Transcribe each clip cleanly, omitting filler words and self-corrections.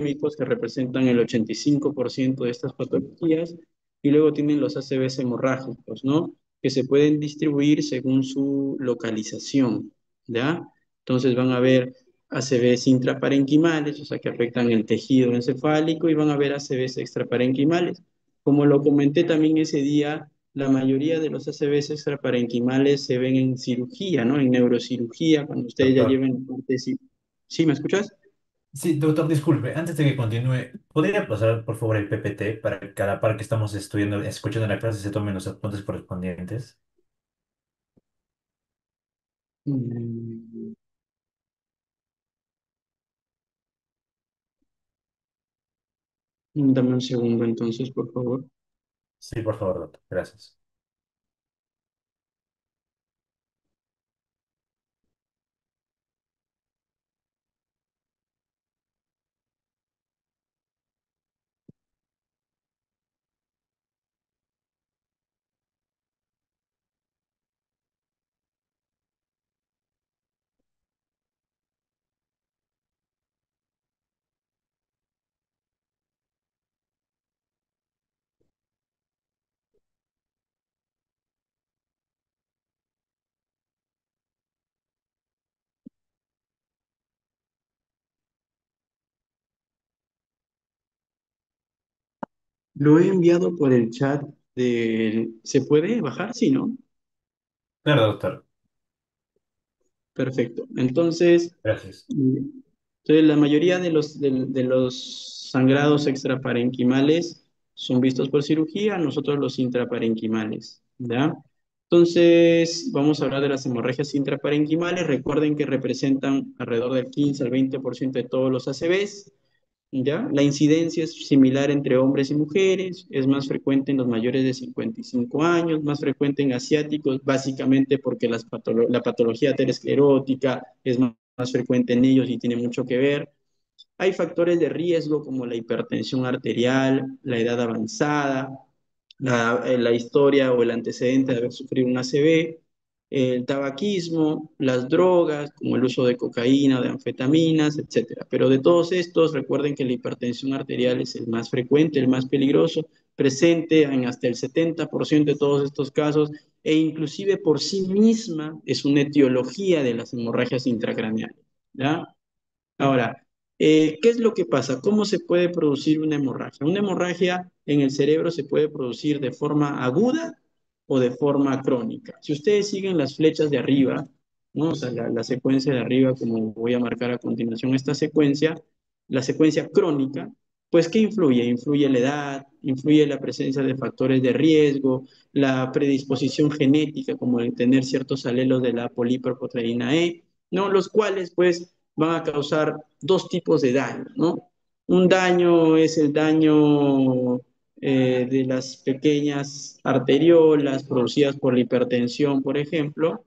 sistémicos que representan el 85% de estas patologías, y luego tienen los ACVs hemorrágicos, ¿no? Que se pueden distribuir según su localización, ¿ya? Entonces van a haber ACVs intraparenquimales, o sea, que afectan el tejido encefálico, y van a haber ACVs extraparenquimales. Como lo comenté también ese día, la mayoría de los ACVs extraparenquimales se ven en cirugía, ¿no? En neurocirugía, cuando ustedes ya Doctor. lleven parte. Sí, ¿sí me escuchas? Sí, doctor, disculpe, antes de que continúe, ¿podría pasar por favor el PPT para que a la par que estamos estudiando, escuchando la clase se tomen los apuntes correspondientes? Mm, Dame un segundo entonces, por favor. Sí, por favor, doctor, gracias. Lo he enviado por el chat del... ¿Se puede bajar? Sí, ¿no? Claro, doctor, Perfecto. Entonces, gracias. la mayoría de los sangrados extraparenquimales son vistos por cirugía, nosotros los intraparenquimales, ¿ya? Entonces, vamos a hablar de las hemorragias intraparenquimales. Recuerden que representan alrededor del 15 al 20% de todos los ACVs. ¿Ya? La incidencia es similar entre hombres y mujeres, es más frecuente en los mayores de 55 años, más frecuente en asiáticos, básicamente porque la patología aterosclerótica es más frecuente en ellos y tiene mucho que ver. Hay factores de riesgo como la hipertensión arterial, la edad avanzada, la historia o el antecedente de haber sufrido un ACV, el tabaquismo, las drogas, como el uso de cocaína o de anfetaminas, etcétera. Pero de todos estos, recuerden que la hipertensión arterial es el más frecuente, el más peligroso, presente en hasta el 70% de todos estos casos, e inclusive por sí misma es una etiología de las hemorragias intracraneales, ¿ya? Ahora, ¿qué es lo que pasa? ¿Cómo se puede producir una hemorragia? Una hemorragia en el cerebro se puede producir de forma aguda o de forma crónica. Si ustedes siguen las flechas de arriba, ¿no? O sea, la secuencia de arriba, como voy a marcar a continuación esta secuencia, la secuencia crónica, pues ¿qué influye? Influye la edad, influye la presencia de factores de riesgo, la predisposición genética, como el tener ciertos alelos de la poliproteína E, ¿no? Los cuales, pues, van a causar dos tipos de daño, ¿no? Un daño es el daño de las pequeñas arteriolas producidas por la hipertensión, por ejemplo,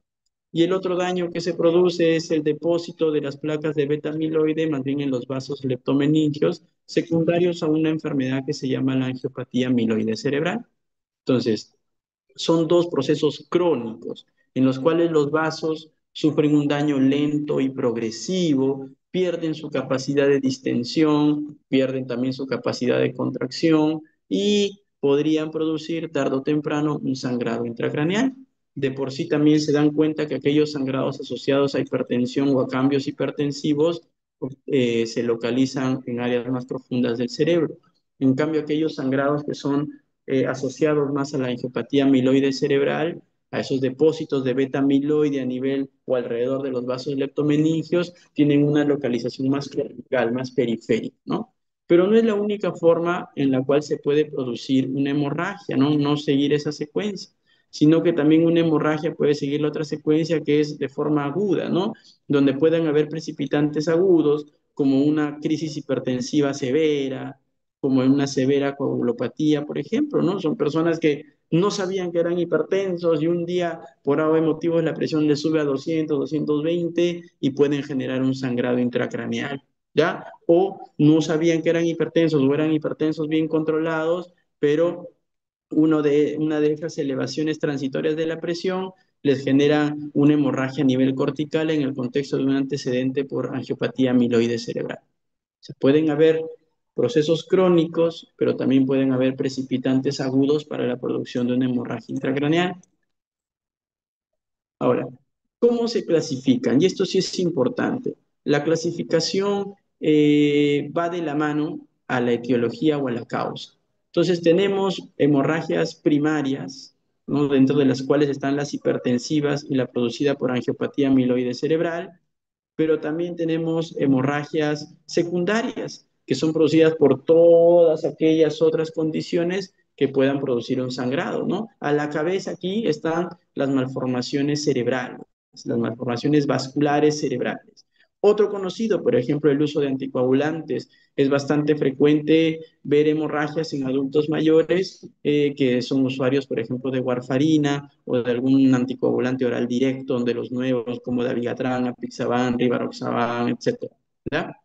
y el otro daño que se produce es el depósito de las placas de beta amiloide, más bien en los vasos leptomeningios, secundarios a una enfermedad que se llama la angiopatía amiloide cerebral. Entonces, son dos procesos crónicos en los cuales los vasos sufren un daño lento y progresivo, pierden su capacidad de distensión, pierden también su capacidad de contracción y podrían producir tarde o temprano un sangrado intracraneal. De por sí también se dan cuenta que aquellos sangrados asociados a hipertensión o a cambios hipertensivos se localizan en áreas más profundas del cerebro. En cambio, aquellos sangrados que son asociados más a la angiopatía amiloide cerebral, a esos depósitos de beta amiloide a nivel o alrededor de los vasos leptomeningios, tienen una localización más cortical, más periférica, ¿no? Pero no es la única forma en la cual se puede producir una hemorragia, ¿no? No seguir esa secuencia, sino que también una hemorragia puede seguir la otra secuencia que es de forma aguda, ¿no? Donde puedan haber precipitantes agudos, como una crisis hipertensiva severa, como en una severa coagulopatía, por ejemplo, ¿no? Son personas que no sabían que eran hipertensos y un día, por algún motivo, la presión les sube a 200, 220 y pueden generar un sangrado intracraneal, ¿ya? O no sabían que eran hipertensos o eran hipertensos bien controlados, pero una de esas elevaciones transitorias de la presión les genera una hemorragia a nivel cortical en el contexto de un antecedente por angiopatía amiloide cerebral. Se pueden haber procesos crónicos, pero también pueden haber precipitantes agudos para la producción de una hemorragia intracraneal. Ahora, ¿cómo se clasifican? Y esto sí es importante. La clasificación va de la mano a la etiología o a la causa. Entonces tenemos hemorragias primarias, ¿no? Dentro de las cuales están las hipertensivas y la producida por angiopatía amiloide cerebral, pero también tenemos hemorragias secundarias, que son producidas por todas aquellas otras condiciones que puedan producir un sangrado, ¿no? A la cabeza aquí están las malformaciones cerebrales, las malformaciones vasculares cerebrales. Otro conocido, por ejemplo, el uso de anticoagulantes. Es bastante frecuente ver hemorragias en adultos mayores que son usuarios, por ejemplo, de warfarina o de algún anticoagulante oral directo, de los nuevos como Dabigatran, Apixaban, Rivaroxaban, etcétera. ¿Ya?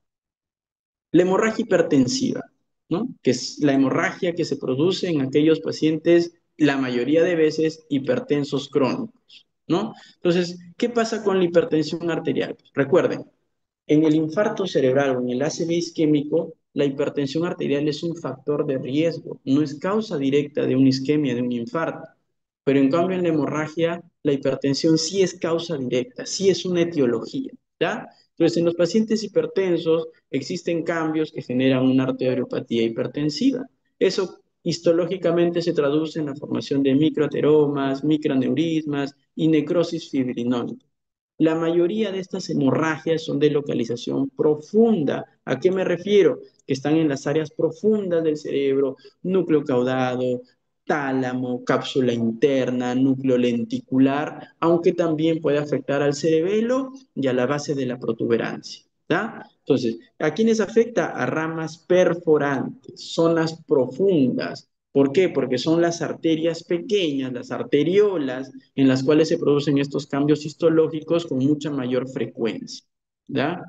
La hemorragia hipertensiva, ¿no? Que es la hemorragia que se produce en aquellos pacientes, la mayoría de veces, hipertensos crónicos, ¿no? Entonces, ¿qué pasa con la hipertensión arterial? Recuerden, en el infarto cerebral o en el ACV isquémico, la hipertensión arterial es un factor de riesgo, no es causa directa de una isquemia, de un infarto. Pero en cambio en la hemorragia, la hipertensión sí es causa directa, sí es una etiología, ¿ya? Entonces, en los pacientes hipertensos existen cambios que generan una arteriopatía hipertensiva. Eso histológicamente se traduce en la formación de microateromas, microaneurismas y necrosis fibrinónica. La mayoría de estas hemorragias son de localización profunda. ¿A qué me refiero? Que están en las áreas profundas del cerebro, núcleo caudado, tálamo, cápsula interna, núcleo lenticular, aunque también puede afectar al cerebelo y a la base de la protuberancia. ¿Ya? Entonces, ¿a quiénes afecta? A ramas perforantes, zonas profundas. ¿Por qué? Porque son las arterias pequeñas, las arteriolas, en las cuales se producen estos cambios histológicos con mucha mayor frecuencia. ¿Ya?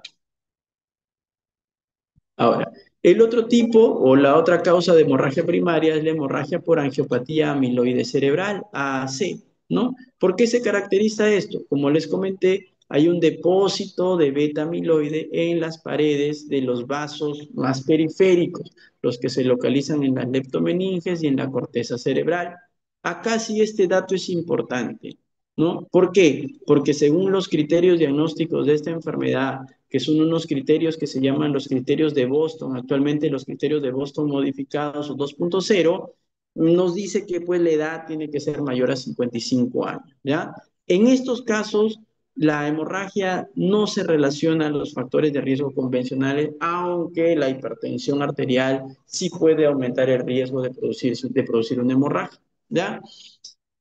Ahora, el otro tipo o la otra causa de hemorragia primaria es la hemorragia por angiopatía amiloide cerebral, AAC, ¿no? ¿Por qué se caracteriza esto? Como les comenté, hay un depósito de beta amiloide en las paredes de los vasos más periféricos, los que se localizan en las leptomeninges y en la corteza cerebral. Acá sí este dato es importante, ¿no? ¿Por qué? Porque según los criterios diagnósticos de esta enfermedad, que son unos criterios que se llaman los criterios de Boston, actualmente los criterios de Boston modificados o 2.0, nos dice que pues la edad tiene que ser mayor a 55 años, ¿ya? En estos casos, la hemorragia no se relaciona a los factores de riesgo convencionales, aunque la hipertensión arterial sí puede aumentar el riesgo de producir una hemorragia, ¿ya?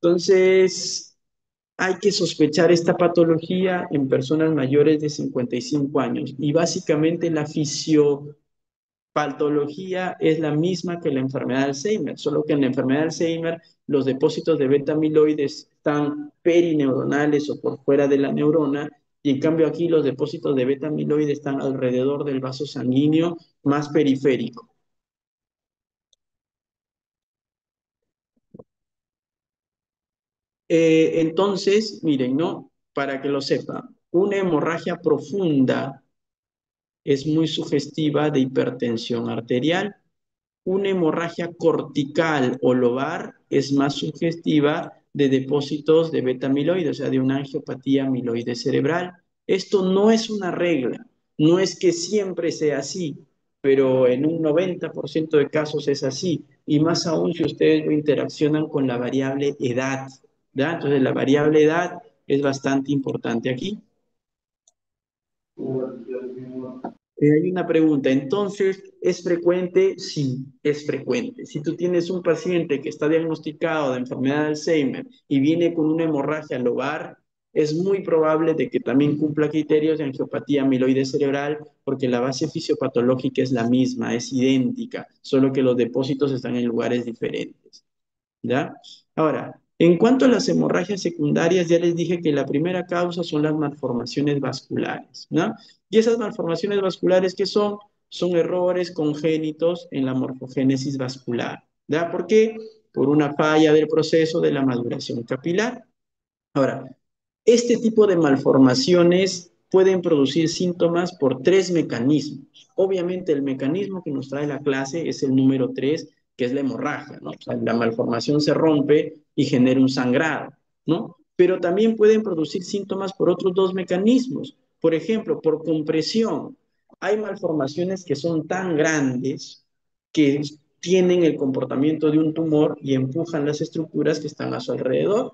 Entonces, hay que sospechar esta patología en personas mayores de 55 años y básicamente la fisiopatología es la misma que la enfermedad de Alzheimer, solo que en la enfermedad de Alzheimer los depósitos de beta amiloides están perineuronales o por fuera de la neurona y en cambio aquí los depósitos de beta amiloide están alrededor del vaso sanguíneo más periférico. Entonces, miren, ¿no? Para que lo sepan, una hemorragia profunda es muy sugestiva de hipertensión arterial. Una hemorragia cortical o lobar es más sugestiva de depósitos de beta amiloide, o sea, de una angiopatía amiloide cerebral. Esto no es una regla, no es que siempre sea así, pero en un 90% de casos es así, y más aún si ustedes lo interaccionan con la variable edad, ¿ya? Entonces, la variable edad es bastante importante aquí. Hay una pregunta, entonces, ¿es frecuente? Sí, es frecuente. Si tú tienes un paciente que está diagnosticado de enfermedad de Alzheimer y viene con una hemorragia lobar, es muy probable de que también cumpla criterios de angiopatía amiloide cerebral porque la base fisiopatológica es la misma, es idéntica, solo que los depósitos están en lugares diferentes. ¿Ya? Ahora, en cuanto a las hemorragias secundarias, ya les dije que la primera causa son las malformaciones vasculares, ¿no? Y esas malformaciones vasculares, ¿qué son? Son errores congénitos en la morfogénesis vascular, ¿ya? ¿Por qué? Por una falla del proceso de la maduración capilar. Ahora, este tipo de malformaciones pueden producir síntomas por tres mecanismos. Obviamente el mecanismo que nos trae la clase es el número 3, que es la hemorragia, ¿no? O sea, la malformación se rompe y genera un sangrado, ¿no? Pero también pueden producir síntomas por otros dos mecanismos. Por ejemplo, por compresión. Hay malformaciones que son tan grandes que tienen el comportamiento de un tumor y empujan las estructuras que están a su alrededor.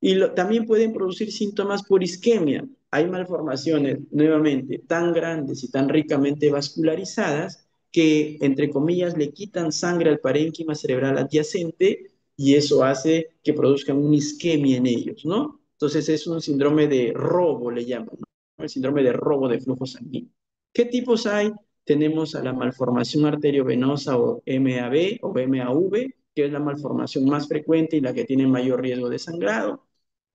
Y también pueden producir síntomas por isquemia. Hay malformaciones, nuevamente, tan grandes y tan ricamente vascularizadas que, entre comillas, le quitan sangre al parénquima cerebral adyacente y eso hace que produzcan una isquemia en ellos, ¿no? Entonces es un síndrome de robo, le llaman, ¿no? El síndrome de robo de flujo sanguíneo. ¿Qué tipos hay? Tenemos a la malformación arteriovenosa o MAB o MAV, que es la malformación más frecuente y la que tiene mayor riesgo de sangrado.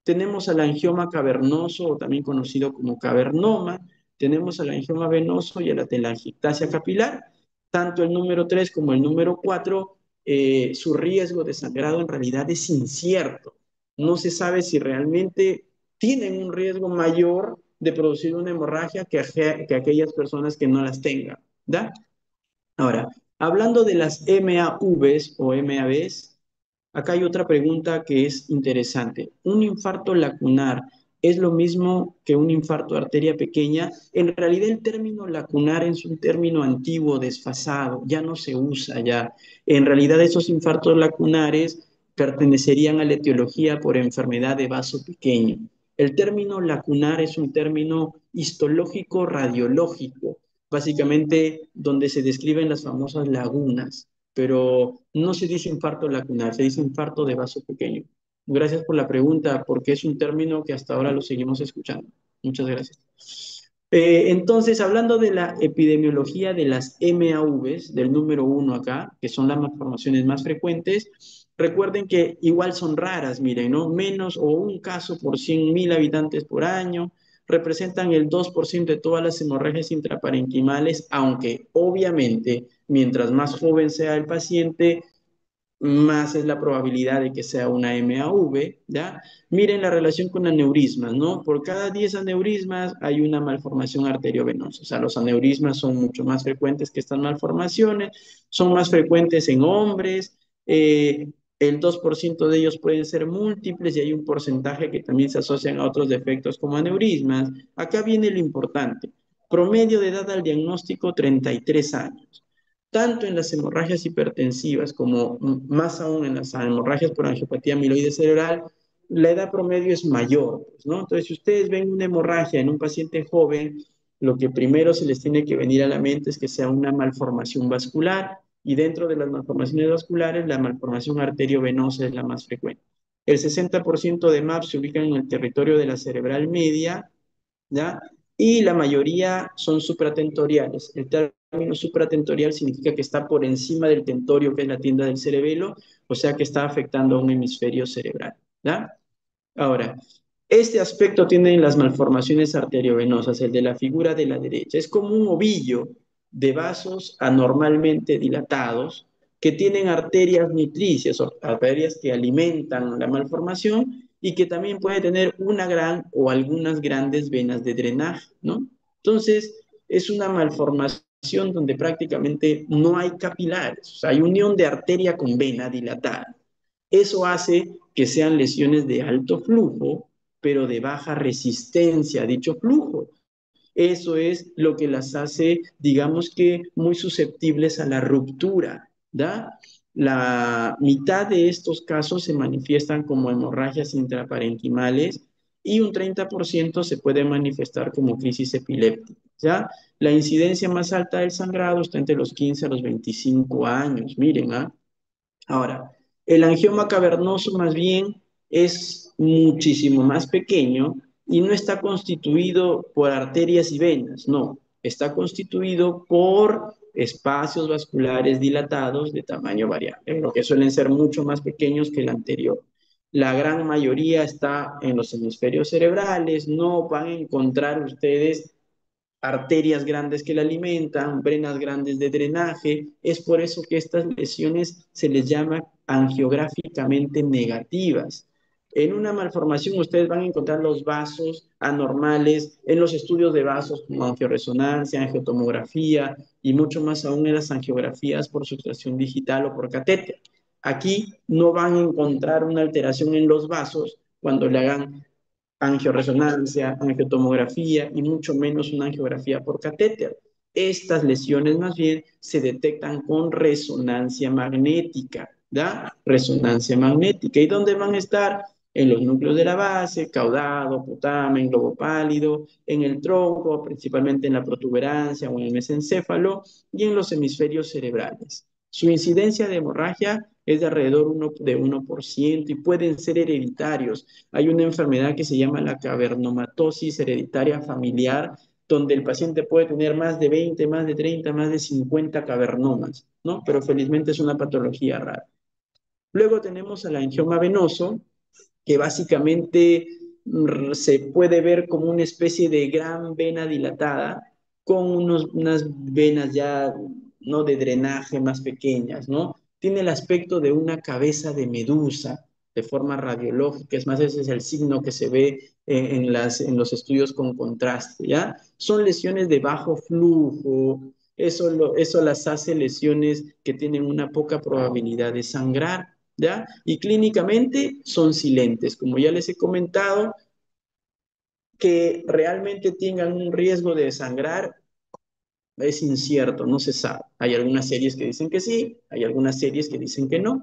Tenemos al angioma cavernoso, o también conocido como cavernoma. Tenemos al angioma venoso y a la telangiectasia capilar. Tanto el número 3 como el número 4, su riesgo de sangrado en realidad es incierto. No se sabe si realmente tienen un riesgo mayor de producir una hemorragia que aquellas personas que no las tengan, ¿da? Ahora, hablando de las MAVs o MABs, acá hay otra pregunta que es interesante. ¿Un infarto lacunar es lo mismo que un infarto de arteria pequeña? En realidad el término lacunar es un término antiguo, desfasado, ya no se usa ya. En realidad esos infartos lacunares pertenecerían a la etiología por enfermedad de vaso pequeño. El término lacunar es un término histológico radiológico, básicamente donde se describen las famosas lagunas, pero no se dice infarto lacunar, se dice infarto de vaso pequeño. Gracias por la pregunta, porque es un término que hasta ahora lo seguimos escuchando. Muchas gracias. Entonces, hablando de la epidemiología de las MAVs, del número uno acá, que son las malformaciones más frecuentes, recuerden que igual son raras, miren, ¿no? Menos o un caso por 100.000 habitantes por año, representan el 2% de todas las hemorragias intraparenquimales, aunque obviamente mientras más joven sea el paciente, más es la probabilidad de que sea una MAV, ¿ya? Miren la relación con aneurismas, ¿no? Por cada 10 aneurismas hay una malformación arteriovenosa, o sea, los aneurismas son mucho más frecuentes que estas malformaciones, son más frecuentes en hombres, el 2% de ellos pueden ser múltiples y hay un porcentaje que también se asocian a otros defectos como aneurismas. Acá viene lo importante, promedio de edad al diagnóstico 33 años tanto en las hemorragias hipertensivas como más aún en las hemorragias por angiopatía amiloide cerebral, la edad promedio es mayor, pues, ¿no? Entonces, si ustedes ven una hemorragia en un paciente joven, lo que primero se les tiene que venir a la mente es que sea una malformación vascular y dentro de las malformaciones vasculares, la malformación arteriovenosa es la más frecuente. El 60% de MAP se ubican en el territorio de la cerebral media, ¿ya? Y la mayoría son supratentoriales. El término supratentorial significa que está por encima del tentorio, que es la tienda del cerebelo, o sea que está afectando a un hemisferio cerebral, ¿ya? Ahora, este aspecto tienen las malformaciones arteriovenosas, el de la figura de la derecha. Es como un ovillo de vasos anormalmente dilatados que tienen arterias nutricias, o arterias que alimentan la malformación y que también puede tener una gran o algunas grandes venas de drenaje, ¿no? Entonces, es una malformación donde prácticamente no hay capilares, o sea, hay unión de arteria con vena dilatada. Eso hace que sean lesiones de alto flujo, pero de baja resistencia a dicho flujo. Eso es lo que las hace, digamos que, muy susceptibles a la ruptura, ¿da? La mitad de estos casos se manifiestan como hemorragias intraparenquimales y un 30% se puede manifestar como crisis epiléptica, ¿ya? La incidencia más alta del sangrado está entre los 15 a los 25 años, miren, ¿ah? Ahora, el angioma cavernoso más bien es muchísimo más pequeño y no está constituido por arterias y venas, no, está constituido por espacios vasculares dilatados de tamaño variable, lo que suelen ser mucho más pequeños que el anterior. La gran mayoría está en los hemisferios cerebrales, no van a encontrar ustedes arterias grandes que la alimentan, venas grandes de drenaje. Es por eso que estas lesiones se les llama angiográficamente negativas. En una malformación ustedes van a encontrar los vasos anormales en los estudios de vasos como angioresonancia, angiotomografía y mucho más aún en las angiografías por sustracción digital o por catéter. Aquí no van a encontrar una alteración en los vasos cuando le hagan angioresonancia, angiotomografía y mucho menos una angiografía por catéter. Estas lesiones más bien se detectan con resonancia magnética, ¿da? Resonancia magnética. ¿Y dónde van a estar? En los núcleos de la base, caudado, putamen, globo pálido, en el tronco, principalmente en la protuberancia o en el mesencéfalo, y en los hemisferios cerebrales. Su incidencia de hemorragia es de alrededor de 1% y pueden ser hereditarios. Hay una enfermedad que se llama la cavernomatosis hereditaria familiar, donde el paciente puede tener más de 20, más de 30, más de 50 cavernomas, ¿no? Pero felizmente es una patología rara. Luego tenemos al angioma venoso, que básicamente se puede ver como una especie de gran vena dilatada con unas venas ya no de drenaje más pequeñas, ¿no? Tiene el aspecto de una cabeza de medusa de forma radiológica, es más, ese es el signo que se ve en los estudios con contraste, ¿ya? Son lesiones de bajo flujo, eso las hace lesiones que tienen una poca probabilidad de sangrar, ¿ya? Y clínicamente son silentes. Como ya les he comentado, que realmente tengan un riesgo de sangrar es incierto, no se sabe. Hay algunas series que dicen que sí, hay algunas series que dicen que no.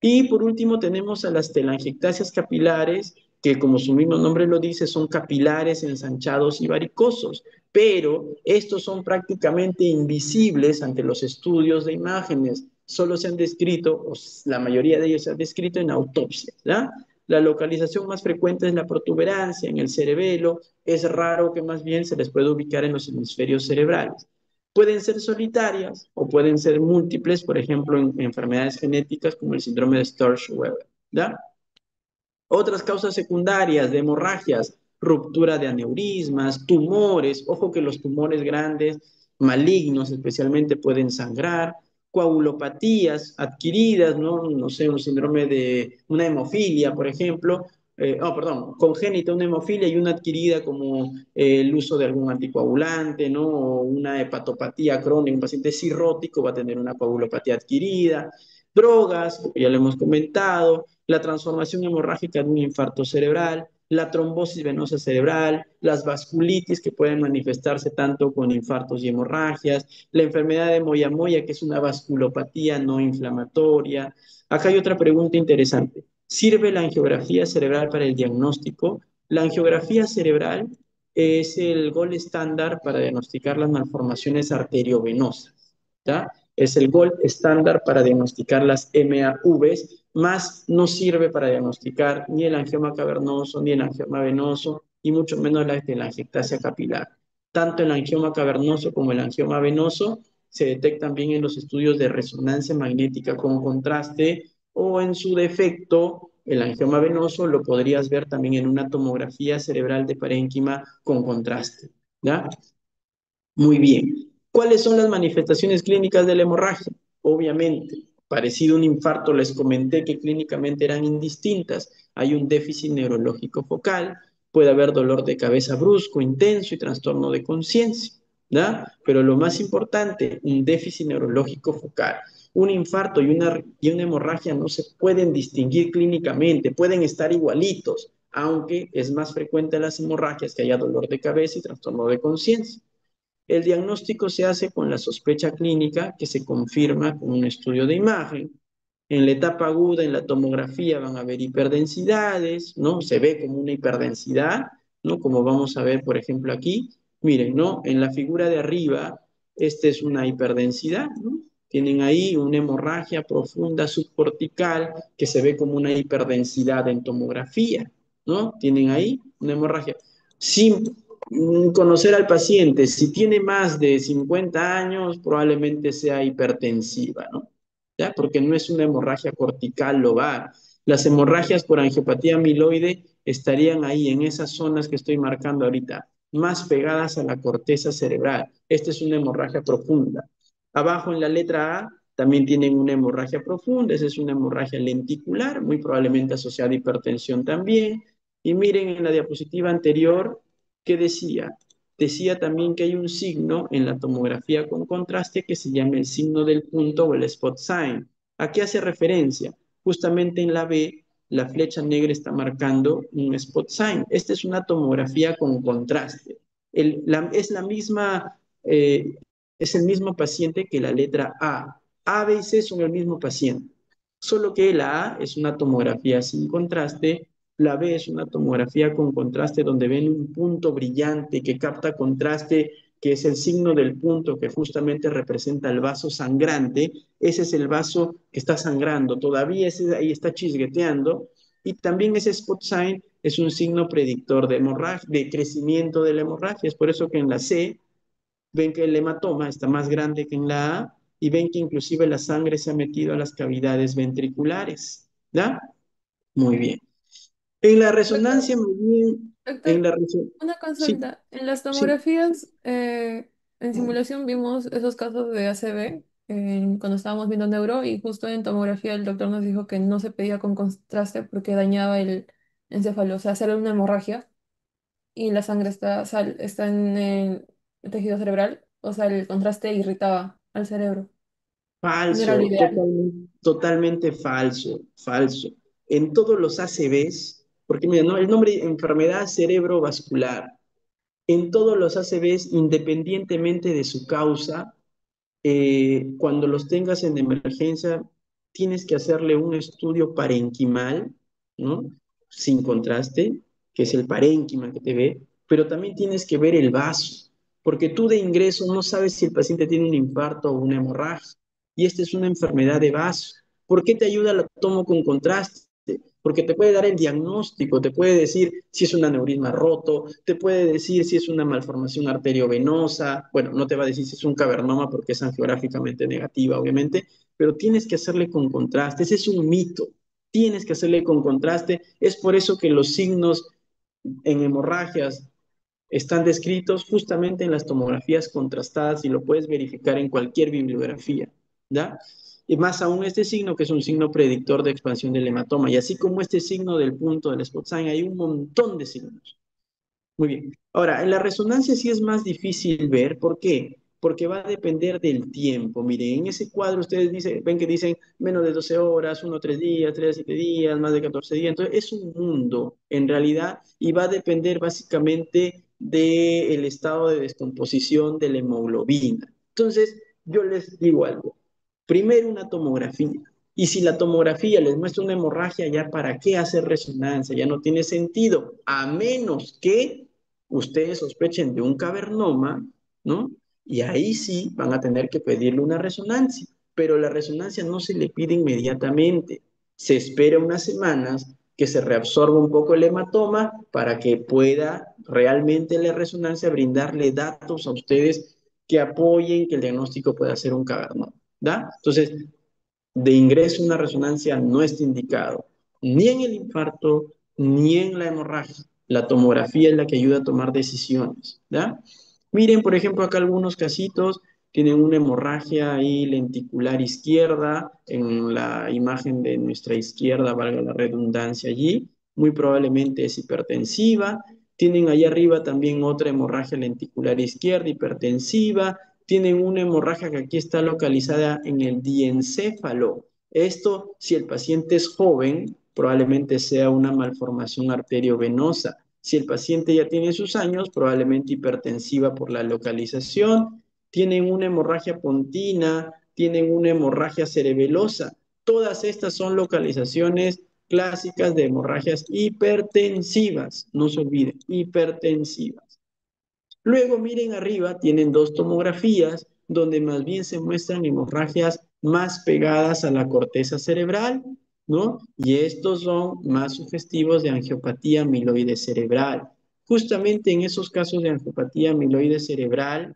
Y por último tenemos a las telangiectasias capilares, que como su mismo nombre lo dice, son capilares ensanchados y varicosos, pero estos son prácticamente invisibles ante los estudios de imágenes. Solo se han descrito, o la mayoría de ellos se han descrito en autopsias, ¿ya? La localización más frecuente es la protuberancia en el cerebelo. Es raro que más bien se les pueda ubicar en los hemisferios cerebrales. Pueden ser solitarias o pueden ser múltiples, por ejemplo, en enfermedades genéticas como el síndrome de Sturge-Weber, ¿ya? Otras causas secundarias de hemorragias, ruptura de aneurismas, tumores, ojo que los tumores grandes, malignos especialmente, pueden sangrar, coagulopatías adquiridas, ¿no? No sé, un síndrome de una hemofilia, por ejemplo, perdón, congénita, una hemofilia y una adquirida como el uso de algún anticoagulante, ¿no? O una hepatopatía crónica, un paciente cirrótico va a tener una coagulopatía adquirida, drogas, como ya lo hemos comentado, la transformación hemorrágica de un infarto cerebral, la trombosis venosa cerebral, las vasculitis que pueden manifestarse tanto con infartos y hemorragias, la enfermedad de Moyamoya, que es una vasculopatía no inflamatoria. Acá hay otra pregunta interesante. ¿Sirve la angiografía cerebral para el diagnóstico? La angiografía cerebral es el gol estándar para diagnosticar las malformaciones arteriovenosas, ¿ya? Es el gol estándar para diagnosticar las MAVs, más no sirve para diagnosticar ni el angioma cavernoso, ni el angioma venoso, y mucho menos la telangiectasia capilar. Tanto el angioma cavernoso como el angioma venoso se detectan bien en los estudios de resonancia magnética con contraste o en su defecto, el angioma venoso lo podrías ver también en una tomografía cerebral de parénquima con contraste, ¿ya? Muy bien. ¿Cuáles son las manifestaciones clínicas de la hemorragia? Obviamente, parecido a un infarto, les comenté que clínicamente eran indistintas. Hay un déficit neurológico focal, puede haber dolor de cabeza brusco, intenso y trastorno de conciencia, ¿da? Pero lo más importante, un déficit neurológico focal. Un infarto y una hemorragia no se pueden distinguir clínicamente, pueden estar igualitos, aunque es más frecuente en las hemorragias que haya dolor de cabeza y trastorno de conciencia. El diagnóstico se hace con la sospecha clínica que se confirma con un estudio de imagen. En la etapa aguda, en la tomografía, van a haber hiperdensidades, ¿no? Se ve como una hiperdensidad, ¿no? Como vamos a ver, por ejemplo, aquí. Miren, ¿no? En la figura de arriba, esta es una hiperdensidad, ¿no? Tienen ahí una hemorragia profunda subcortical que se ve como una hiperdensidad en tomografía, ¿no? Tienen ahí una hemorragia. Sin conocer al paciente, si tiene más de 50 años, probablemente sea hipertensiva, ¿no? ¿Ya? Porque no es una hemorragia cortical lobar. Las hemorragias por angiopatía amiloide estarían ahí, en esas zonas que estoy marcando ahorita, más pegadas a la corteza cerebral. Esta es una hemorragia profunda. Abajo en la letra A también tienen una hemorragia profunda, esa es una hemorragia lenticular, muy probablemente asociada a hipertensión también. Y miren en la diapositiva anterior, ¿qué decía? Decía también que hay un signo en la tomografía con contraste que se llama el signo del punto o el spot sign. ¿A qué hace referencia? Justamente en la B, la flecha negra está marcando un spot sign. Esta es una tomografía con contraste. Es la misma, es el mismo paciente que la letra A. A, B y C son el mismo paciente, solo que la A es una tomografía sin contraste, la B es una tomografía con contraste donde ven un punto brillante que capta contraste, que es el signo del punto que justamente representa el vaso sangrante. Ese es el vaso que está sangrando, todavía ese ahí está chisgueteando. Y también ese spot sign es un signo predictor de hemorragia, de crecimiento de la hemorragia. Es por eso que en la C ven que el hematoma está más grande que en la A y ven que inclusive la sangre se ha metido a las cavidades ventriculares. ¿Ya? Muy bien. En la Doctor, resonancia, muy bien, en doctor, la resonancia, una sí, consulta. En las sí, tomografías, en simulación vimos esos casos de ACV cuando estábamos viendo neuro y justo en tomografía el doctor nos dijo que no se pedía con contraste porque dañaba el encéfalo, o sea, hacer una hemorragia y la sangre está en el tejido cerebral, o sea, el contraste irritaba al cerebro. No era lo falso, ideal. totalmente falso, falso. En todos los ACVs, porque mira, ¿no? El nombre enfermedad cerebrovascular, en todos los ACVs, independientemente de su causa, cuando los tengas en emergencia, tienes que hacerle un estudio parenquimal, ¿no? Sin contraste, que es el parénquima que te ve, pero también tienes que ver el vaso, porque tú de ingreso no sabes si el paciente tiene un infarto o una hemorragia, y esta es una enfermedad de vaso. ¿Por qué te ayuda la tomo con contraste? Porque te puede dar el diagnóstico, te puede decir si es un aneurisma roto, te puede decir si es una malformación arteriovenosa, bueno, no te va a decir si es un cavernoma porque es angiográficamente negativa, obviamente, pero tienes que hacerle con contraste, ese es un mito, tienes que hacerle con contraste, es por eso que los signos en hemorragias están descritos justamente en las tomografías contrastadas y lo puedes verificar en cualquier bibliografía, ¿ya? Y más aún este signo, que es un signo predictor de expansión del hematoma. Y así como este signo del punto del spot sign, hay un montón de signos. Muy bien. Ahora, en la resonancia sí es más difícil ver. ¿Por qué? Porque va a depender del tiempo. Miren, en ese cuadro ustedes ven que dicen menos de 12 horas, 1 3 días, 3 7 días, más de 14 días. Entonces, es un mundo en realidad y va a depender básicamente del estado de descomposición de la hemoglobina. Entonces, yo les digo algo. Primero una tomografía. Y si la tomografía les muestra una hemorragia, ya para qué hacer resonancia, ya no tiene sentido, a menos que ustedes sospechen de un cavernoma, ¿no? Y ahí sí van a tener que pedirle una resonancia, pero la resonancia no se le pide inmediatamente, se espera unas semanas que se reabsorba un poco el hematoma para que pueda realmente la resonancia brindarle datos a ustedes que apoyen que el diagnóstico pueda ser un cavernoma, ¿da? Entonces, de ingreso una resonancia no está indicado, ni en el infarto, ni en la hemorragia. La tomografía es la que ayuda a tomar decisiones, ¿ya? Miren, por ejemplo, acá algunos casitos tienen una hemorragia ahí lenticular izquierda, en la imagen de nuestra izquierda, valga la redundancia allí, muy probablemente es hipertensiva. Tienen allá arriba también otra hemorragia lenticular izquierda, hipertensiva, tienen una hemorragia que aquí está localizada en el diencéfalo. Esto, si el paciente es joven, probablemente sea una malformación arteriovenosa. Si el paciente ya tiene sus años, probablemente hipertensiva por la localización. Tienen una hemorragia pontina, tienen una hemorragia cerebelosa. Todas estas son localizaciones clásicas de hemorragias hipertensivas. No se olviden, hipertensivas. Luego miren arriba, tienen dos tomografías donde más bien se muestran hemorragias más pegadas a la corteza cerebral, ¿no? Y estos son más sugestivos de angiopatía amiloide cerebral. Justamente en esos casos de angiopatía amiloide cerebral,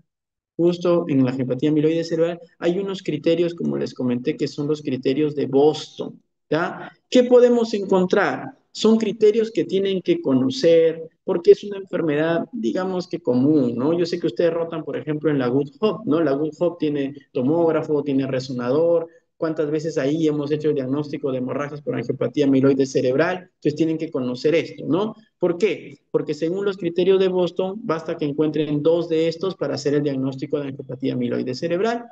justo en la angiopatía amiloide cerebral, hay unos criterios, como les comenté, que son los criterios de Boston, ¿ya? ¿Qué podemos encontrar? Son criterios que tienen que conocer porque es una enfermedad, digamos que común, ¿no? Yo sé que ustedes rotan, por ejemplo, en la Good Hope, ¿no? La Good Hope tiene tomógrafo, tiene resonador. ¿Cuántas veces ahí hemos hecho el diagnóstico de hemorragias por angiopatía amiloide cerebral? Entonces tienen que conocer esto, ¿no? ¿Por qué? Porque según los criterios de Boston, basta que encuentren dos de estos para hacer el diagnóstico de angiopatía amiloide cerebral.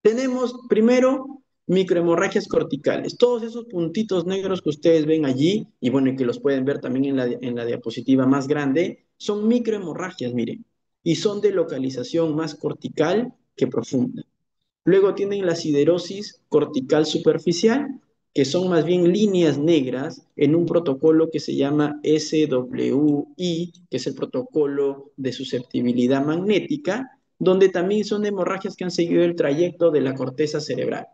Tenemos primero microhemorragias corticales. Todos esos puntitos negros que ustedes ven allí, y bueno, y que los pueden ver también en la diapositiva más grande, son microhemorragias, miren, y son de localización más cortical que profunda. Luego tienen la siderosis cortical superficial, que son más bien líneas negras en un protocolo que se llama SWI, que es el protocolo de susceptibilidad magnética, donde también son hemorragias que han seguido el trayecto de la corteza cerebral.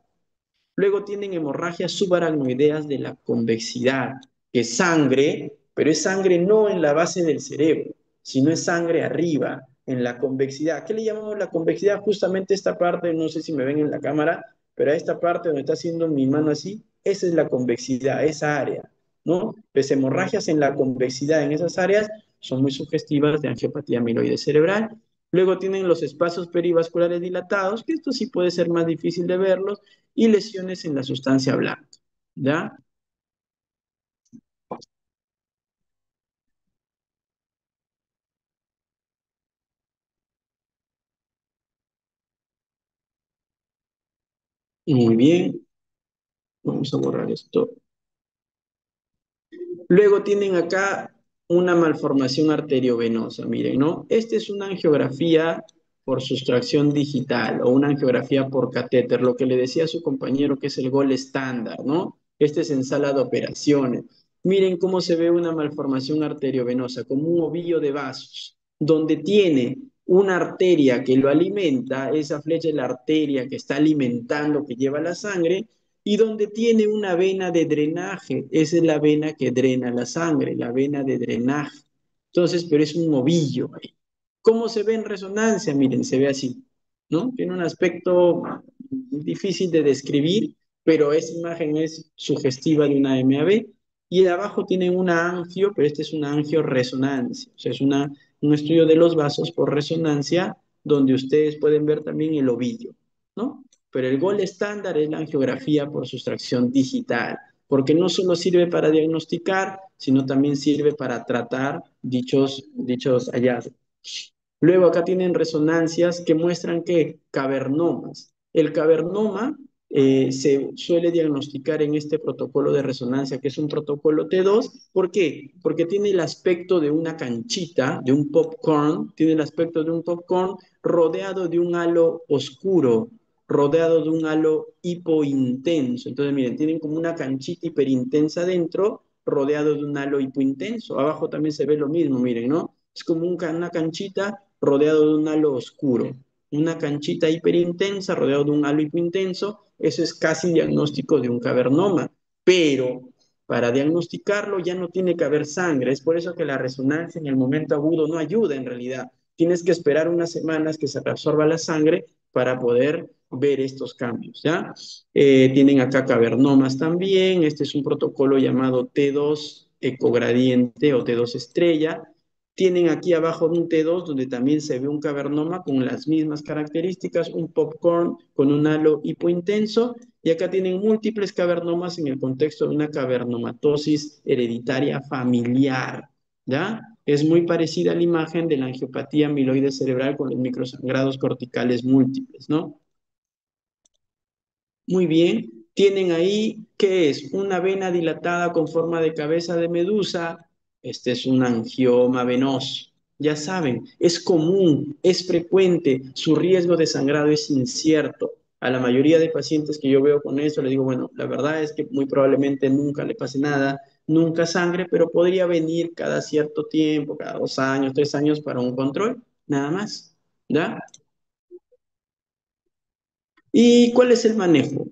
Luego tienen hemorragias subaracnoideas de la convexidad, que es sangre, pero es sangre no en la base del cerebro, sino es sangre arriba, en la convexidad. ¿Qué le llamamos la convexidad? Justamente esta parte, no sé si me ven en la cámara, pero a esta parte donde está haciendo mi mano así, esa es la convexidad, esa área, ¿no? Pues hemorragias en la convexidad en esas áreas son muy sugestivas de angiopatía amiloide cerebral. Luego tienen los espacios perivasculares dilatados, que esto sí puede ser más difícil de verlos, y lesiones en la sustancia blanca. ¿Ya? Muy bien. Vamos a borrar esto. Luego tienen acá una malformación arteriovenosa, miren, ¿no? Esta es una angiografía por sustracción digital o una angiografía por catéter, lo que le decía a su compañero que es el gol estándar, ¿no? Este es en sala de operaciones. Miren cómo se ve una malformación arteriovenosa, como un ovillo de vasos, donde tiene una arteria que lo alimenta, esa flecha es la arteria que está alimentando, que lleva la sangre, y donde tiene una vena de drenaje. Esa es la vena que drena la sangre, la vena de drenaje. Entonces, pero es un ovillo ahí. ¿Cómo se ve en resonancia? Miren, se ve así, ¿no? Tiene un aspecto difícil de describir, pero esa imagen es sugestiva de una MAB. Y de abajo tienen una angio, pero este es una angioresonancia, o sea, es un estudio de los vasos por resonancia, donde ustedes pueden ver también el ovillo, ¿no? Pero el gol estándar es la angiografía por sustracción digital, porque no solo sirve para diagnosticar, sino también sirve para tratar dichos hallazgos. Luego acá tienen resonancias que muestran que cavernomas. El cavernoma se suele diagnosticar en este protocolo de resonancia, que es un protocolo T2. ¿Por qué? Porque tiene el aspecto de una canchita, de un popcorn, tiene el aspecto de un popcorn rodeado de un halo oscuro, rodeado de un halo hipointenso. Entonces, miren, tienen como una canchita hiperintensa dentro, rodeado de un halo hipointenso. Abajo también se ve lo mismo, miren, ¿no? Es como una canchita rodeado de un halo oscuro. Una canchita hiperintensa rodeado de un halo hipointenso, eso es casi diagnóstico de un cavernoma. Pero para diagnosticarlo ya no tiene que haber sangre. Es por eso que la resonancia en el momento agudo no ayuda en realidad. Tienes que esperar unas semanas que se reabsorba la sangre para poder ver estos cambios, ¿ya? Tienen acá cavernomas también. Este es un protocolo llamado T2 ecogradiente o T2 estrella. Tienen aquí abajo un T2 donde también se ve un cavernoma con las mismas características, un popcorn con un halo hipointenso, y acá tienen múltiples cavernomas en el contexto de una cavernomatosis hereditaria familiar, ¿ya? Es muy parecida a la imagen de la angiopatía amiloide cerebral con los microsangrados corticales múltiples, ¿no? Muy bien, tienen ahí, ¿qué es? Una vena dilatada con forma de cabeza de medusa. Este es un angioma venoso. Ya saben, es común, es frecuente, su riesgo de sangrado es incierto. A la mayoría de pacientes que yo veo con eso, les digo, bueno, la verdad es que muy probablemente nunca le pase nada, nunca sangre, pero podría venir cada cierto tiempo, cada 2 años, 3 años para un control, nada más. ¿Ya? ¿Y cuál es el manejo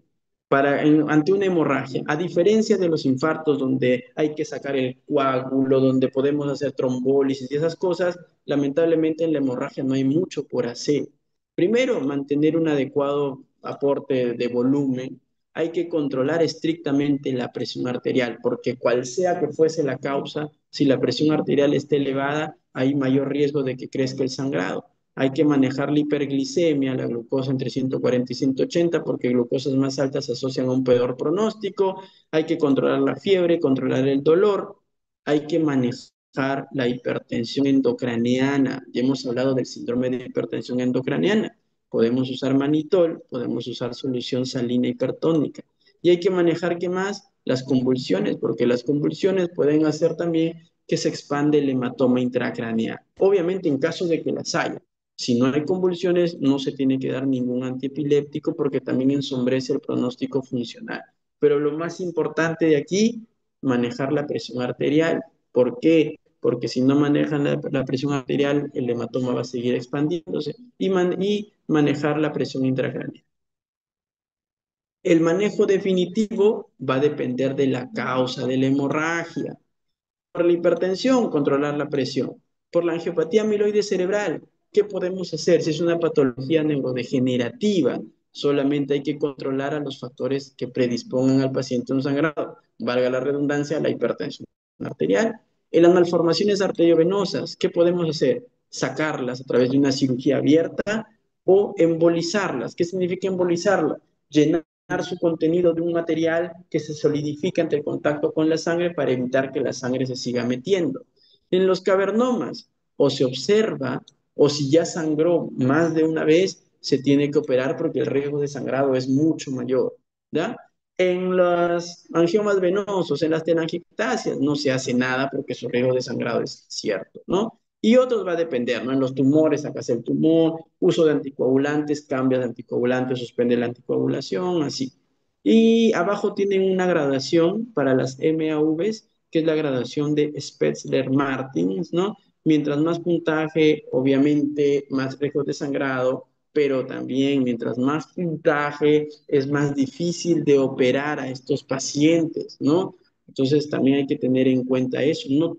ante una hemorragia? A diferencia de los infartos donde hay que sacar el coágulo, donde podemos hacer trombólisis y esas cosas, lamentablemente en la hemorragia no hay mucho por hacer. Primero, mantener un adecuado aporte de volumen. hay que controlar estrictamente la presión arterial, porque cual sea que fuese la causa, si la presión arterial está elevada, hay mayor riesgo de que crezca el sangrado. Hay que manejar la hiperglicemia, la glucosa entre 140 y 180, porque glucosas más altas se asocian a un peor pronóstico. Hay que controlar la fiebre, controlar el dolor. Hay que manejar la hipertensión endocraniana. Ya hemos hablado del síndrome de hipertensión endocraniana. Podemos usar manitol, podemos usar solución salina hipertónica. Y hay que manejar, ¿qué más? Las convulsiones, porque las convulsiones pueden hacer también que se expande el hematoma intracraneal. Obviamente, en caso de que las haya. Si no hay convulsiones, no se tiene que dar ningún antiepiléptico porque también ensombrece el pronóstico funcional. Pero lo más importante de aquí, manejar la presión arterial. ¿Por qué? Porque si no manejan la presión arterial, el hematoma va a seguir expandiéndose y manejar la presión intracraneal. El manejo definitivo va a depender de la causa de la hemorragia. Por la hipertensión, controlar la presión. Por la angiopatía amiloide cerebral, ¿qué podemos hacer? Si es una patología neurodegenerativa, solamente hay que controlar a los factores que predispongan al paciente a un sangrado. Valga la redundancia, la hipertensión arterial. En las malformaciones arteriovenosas, ¿qué podemos hacer? Sacarlas a través de una cirugía abierta o embolizarlas. ¿Qué significa embolizarlas? Llenar su contenido de un material que se solidifica entre el contacto con la sangre para evitar que la sangre se siga metiendo. En los cavernomas, o se observa, o si ya sangró más de una vez, se tiene que operar porque el riesgo de sangrado es mucho mayor. ¿Ya? En los angiomas venosos, en las telangiectasias, no se hace nada porque su riesgo de sangrado es cierto, ¿no? Y otros va a depender, ¿no? En los tumores, sacas el tumor, uso de anticoagulantes, cambia de anticoagulante, suspende la anticoagulación, así. Y abajo tienen una gradación para las MAVs, que es la gradación de Spetzler-Martins, ¿no? Mientras más puntaje, obviamente, más riesgo de sangrado, pero también mientras más puntaje, es más difícil de operar a estos pacientes, ¿no? Entonces también hay que tener en cuenta eso. No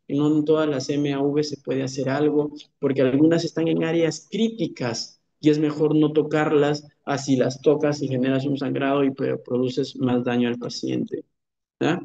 en todas las MAV se puede hacer algo, porque algunas están en áreas críticas y es mejor no tocarlas, así las tocas y generas un sangrado y produces más daño al paciente. ¿Ya?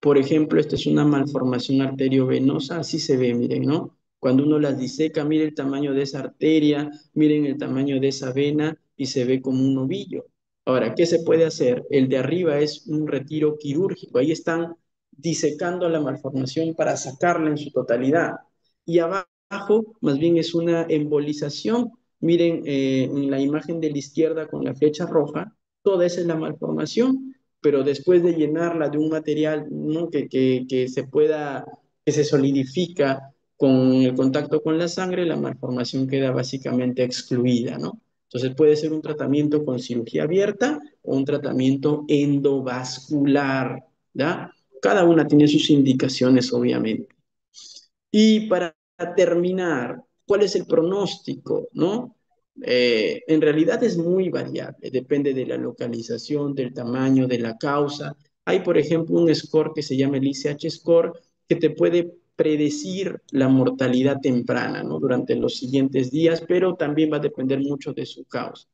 Por ejemplo, esta es una malformación arteriovenosa, así se ve, miren, ¿no? Cuando uno las diseca, miren el tamaño de esa arteria, miren el tamaño de esa vena y se ve como un ovillo. Ahora, ¿qué se puede hacer? El de arriba es un retiro quirúrgico, ahí están disecando la malformación para sacarla en su totalidad. Y abajo, más bien es una embolización. Miren en la imagen de la izquierda con la flecha roja, toda esa es la malformación, pero después de llenarla de un material, ¿no? que se pueda, que se solidifica con el contacto con la sangre, la malformación queda básicamente excluida, ¿no? Entonces puede ser un tratamiento con cirugía abierta o un tratamiento endovascular, ¿ya? Cada una tiene sus indicaciones, obviamente. Y para terminar, ¿cuál es el pronóstico, no? En realidad es muy variable, depende de la localización, del tamaño, de la causa. Hay, por ejemplo, un score que se llama el ICH score que te puede predecir la mortalidad temprana, ¿no? Durante los siguientes días, pero también va a depender mucho de su causa.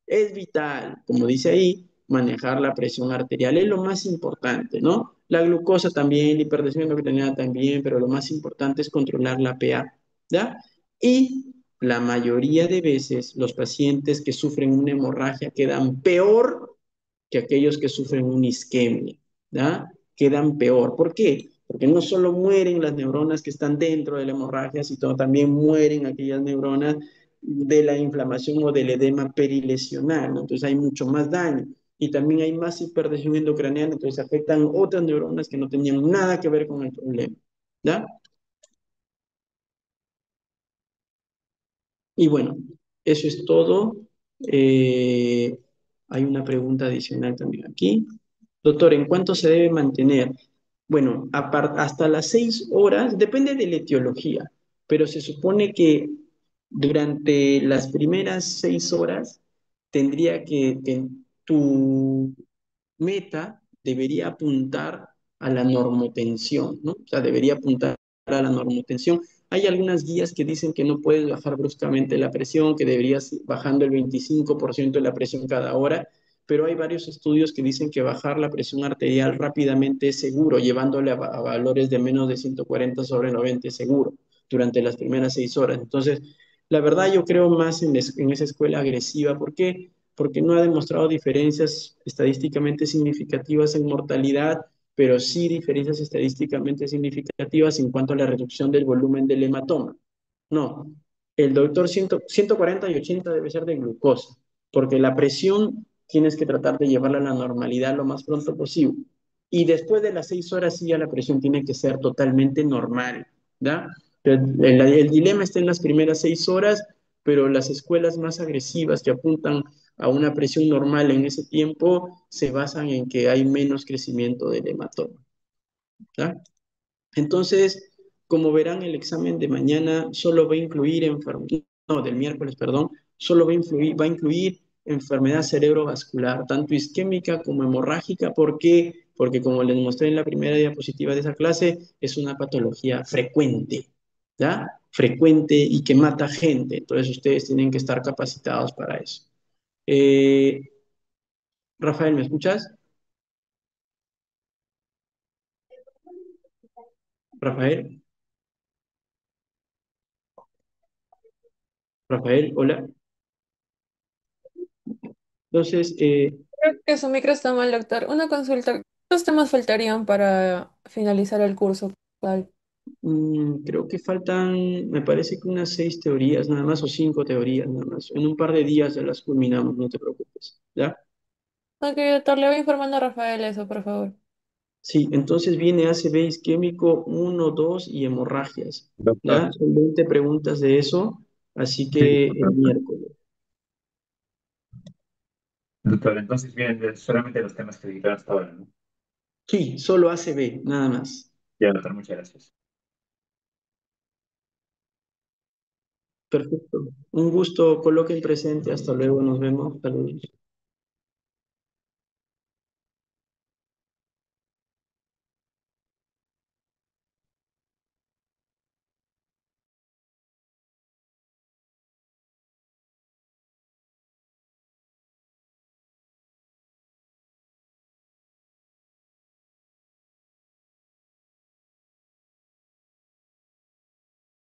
Es vital, como dice ahí, manejar la presión arterial, es lo más importante, ¿no? La glucosa también, la hipertensión endocrinal también, pero lo más importante es controlar la PA, ¿ya? Y la mayoría de veces los pacientes que sufren una hemorragia quedan peor que aquellos que sufren una isquemia, ¿ya? Quedan peor. ¿Por qué? Porque no solo mueren las neuronas que están dentro de la hemorragia, sino también mueren aquellas neuronas de la inflamación o del edema perilesional, ¿no? Entonces hay mucho más daño. Y también hay más hipertensión endocraniana, entonces afectan otras neuronas que no tenían nada que ver con el problema, ¿ya? Y bueno, eso es todo. Eh, Hay una pregunta adicional también aquí. Doctor, ¿en cuánto se debe mantener? Bueno, hasta las 6 horas, depende de la etiología, pero se supone que durante las primeras 6 horas tendría que tu meta debería apuntar a la normotensión, ¿no? O sea, debería apuntar a la normotensión. Hay algunas guías que dicen que no puedes bajar bruscamente la presión, que deberías ir bajando el 25% de la presión cada hora, pero hay varios estudios que dicen que bajar la presión arterial rápidamente es seguro, llevándole a valores de menos de 140 sobre 90 es seguro durante las primeras 6 horas. Entonces, la verdad yo creo más en esa escuela agresiva. ¿Por qué? Porque no ha demostrado diferencias estadísticamente significativas en mortalidad, pero sí diferencias estadísticamente significativas en cuanto a la reducción del volumen del hematoma. No, el doctor 140 y 80 debe ser de glucosa, porque la presión tienes que tratar de llevarla a la normalidad lo más pronto posible. Y después de las 6 horas sí ya la presión tiene que ser totalmente normal, ¿ya? El dilema está en las primeras 6 horas, pero las escuelas más agresivas que apuntan a una presión normal en ese tiempo se basan en que hay menos crecimiento del hematoma, ¿ya? Entonces, como verán, el examen de mañana solo va a incluir no, del miércoles, perdón, solo va a incluir enfermedad cerebrovascular, tanto isquémica como hemorrágica. ¿Por qué? Porque como les mostré en la primera diapositiva de esa clase, es una patología frecuente, ¿ya? Frecuente y que mata gente. Entonces, ustedes tienen que estar capacitados para eso. Eh, Rafael, ¿me escuchas? Rafael, Rafael, hola. Entonces, Creo que su micro está mal, doctor. Una consulta. ¿Cuántos temas faltarían para finalizar el curso? ¿Cuál? Creo que faltan, me parece que unas 6 teorías nada más o 5 teorías nada más. En un par de días ya las culminamos, no te preocupes. ¿Ya? Ok, doctor, le voy informando a Rafael eso, por favor. Sí, entonces viene ACV isquémico 1, 2 y hemorragias. Doctor, ¿Ya? Son 20 preguntas de eso, así sí, que el doctor. miércoles. Doctor, entonces vienen solamente los temas que dedicaron hasta ahora, ¿no? Sí, solo ACV, nada más. Ya, doctor, muchas gracias. Perfecto. Un gusto, coloquen presente. Hasta luego, nos vemos. Saludos.